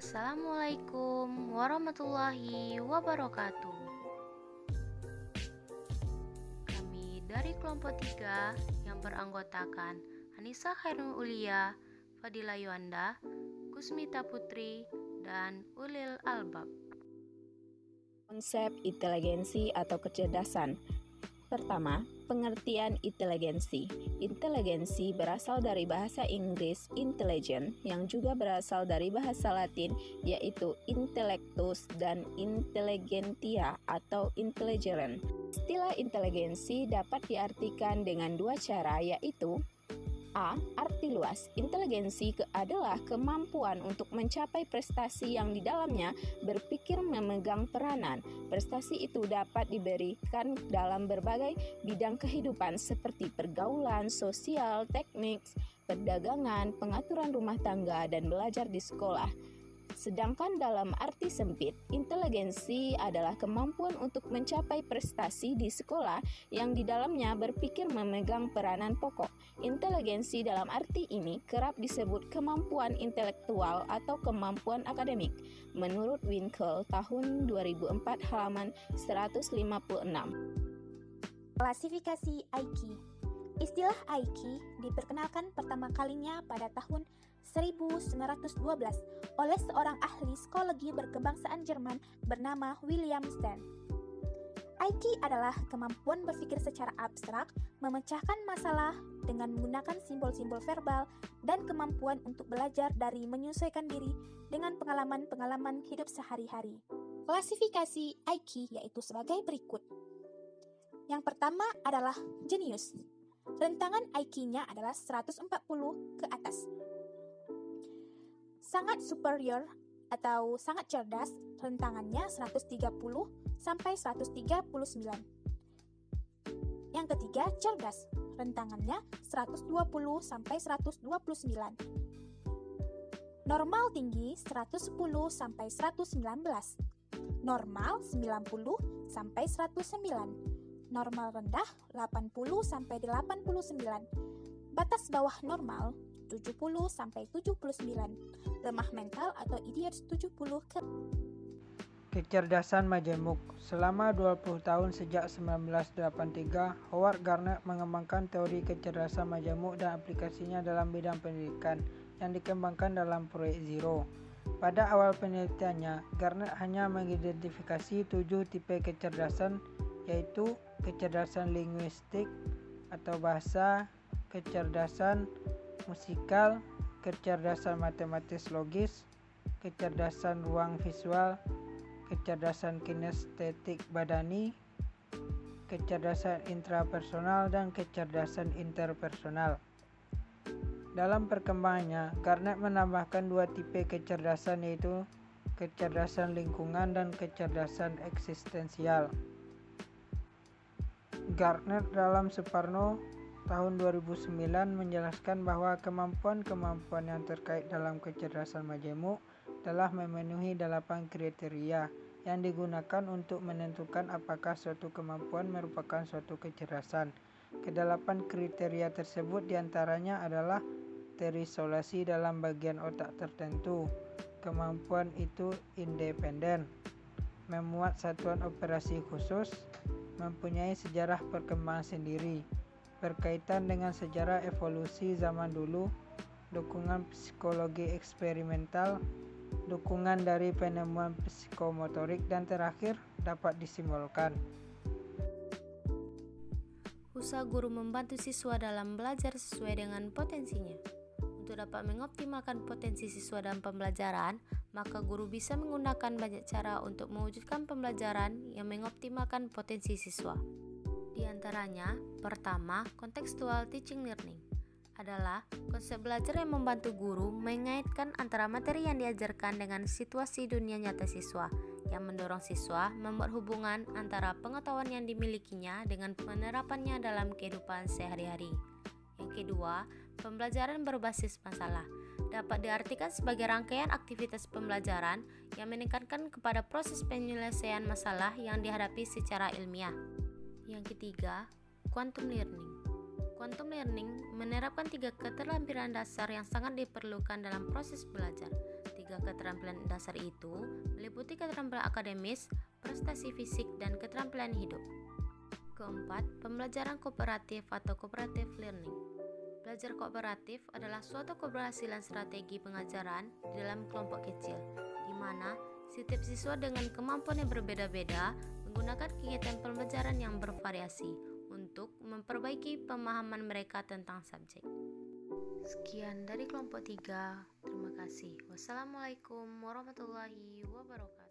Assalamualaikum warahmatullahi wabarakatuh. Kami dari kelompok 3 yang beranggotakan Anissa Khairul Ulia, Fadila Yuanda, Kusmita Putri, dan Ulil Albab. Konsep inteligensi atau kecerdasan. Pertama, pengertian inteligensi. Inteligensi berasal dari bahasa Inggris intelligent yang juga berasal dari bahasa Latin yaitu intellectus dan intelligentsia atau intelligent. Istilah inteligensi dapat diartikan dengan dua cara yaitu A. Arti luas. Inteligensi adalah kemampuan untuk mencapai prestasi yang di dalamnya berpikir memegang peranan. Prestasi itu dapat diberikan dalam berbagai bidang kehidupan seperti pergaulan, sosial, teknik, perdagangan, pengaturan rumah tangga, dan belajar di sekolah. Sedangkan dalam arti sempit, inteligensi adalah kemampuan untuk mencapai prestasi di sekolah yang di dalamnya berpikir memegang peranan pokok. Inteligensi dalam arti ini kerap disebut kemampuan intelektual atau kemampuan akademik. Menurut Winkel tahun 2004 halaman 156. Klasifikasi Aiki. Istilah Aiki diperkenalkan pertama kalinya pada tahun 1912 oleh seorang ahli psikologi berkebangsaan Jerman bernama William Stern. Aiki adalah kemampuan berpikir secara abstrak, memecahkan masalah dengan menggunakan simbol-simbol verbal, dan kemampuan untuk belajar dari menyesuaikan diri dengan pengalaman-pengalaman hidup sehari-hari. Klasifikasi Aiki yaitu sebagai berikut. Yang pertama adalah jenius. Rentangan IQ-nya adalah 140 ke atas. Sangat superior atau sangat cerdas, rentangannya 130 sampai 139. Yang ketiga, cerdas. Rentangannya 120 sampai 129. Normal tinggi 110 sampai 119. Normal 90 sampai 109. Normal rendah 80 sampai 89. Batas bawah normal 70 sampai 79. Lemah mental atau idiot 70 ke. Kecerdasan majemuk. Selama 20 tahun sejak 1983, Howard Gardner mengembangkan teori kecerdasan majemuk dan aplikasinya dalam bidang pendidikan yang dikembangkan dalam proyek Zero. Pada awal penelitiannya, Gardner hanya mengidentifikasi 7 tipe kecerdasan, yaitu kecerdasan linguistik atau bahasa, kecerdasan musikal, kecerdasan matematis logis, kecerdasan ruang visual, kecerdasan kinestetik badani, kecerdasan intrapersonal, dan kecerdasan interpersonal. Dalam perkembangannya, Gardner menambahkan 2 tipe kecerdasan yaitu kecerdasan lingkungan dan kecerdasan eksistensial. Gardner dalam Suparno tahun 2009 menjelaskan bahwa kemampuan-kemampuan yang terkait dalam kecerdasan majemuk telah memenuhi 8 kriteria yang digunakan untuk menentukan apakah suatu kemampuan merupakan suatu kecerdasan. Kedelapan kriteria tersebut diantaranya adalah terisolasi dalam bagian otak tertentu, kemampuan itu independen, memuat satuan operasi khusus, mempunyai sejarah perkembangan sendiri, berkaitan dengan sejarah evolusi zaman dulu, dukungan psikologi eksperimental, dukungan dari penemuan psikomotorik, dan terakhir dapat disimbolkan. Usaha guru membantu siswa dalam belajar sesuai dengan potensinya. Untuk dapat mengoptimalkan potensi siswa dalam pembelajaran, maka guru bisa menggunakan banyak cara untuk mewujudkan pembelajaran yang mengoptimalkan potensi siswa. Di antaranya, pertama, contextual teaching learning adalah konsep belajar yang membantu guru mengaitkan antara materi yang diajarkan dengan situasi dunia nyata siswa, yang mendorong siswa membuat hubungan antara pengetahuan yang dimilikinya dengan penerapannya dalam kehidupan sehari-hari. Yang kedua, pembelajaran berbasis masalah dapat diartikan sebagai rangkaian aktivitas pembelajaran yang menekankan kepada proses penyelesaian masalah yang dihadapi secara ilmiah. Yang ketiga, quantum learning. Quantum learning menerapkan 3 keterampilan dasar yang sangat diperlukan dalam proses belajar. 3 keterampilan dasar itu meliputi keterampilan akademis, prestasi fisik, dan keterampilan hidup. Keempat, pembelajaran kooperatif atau cooperative learning. Belajar kooperatif adalah suatu keberhasilan strategi pengajaran di dalam kelompok kecil, di mana setiap siswa dengan kemampuan yang berbeda-beda menggunakan kegiatan pembelajaran yang bervariasi untuk memperbaiki pemahaman mereka tentang subjek. Sekian dari kelompok 3. Terima kasih. Wassalamualaikum warahmatullahi wabarakatuh.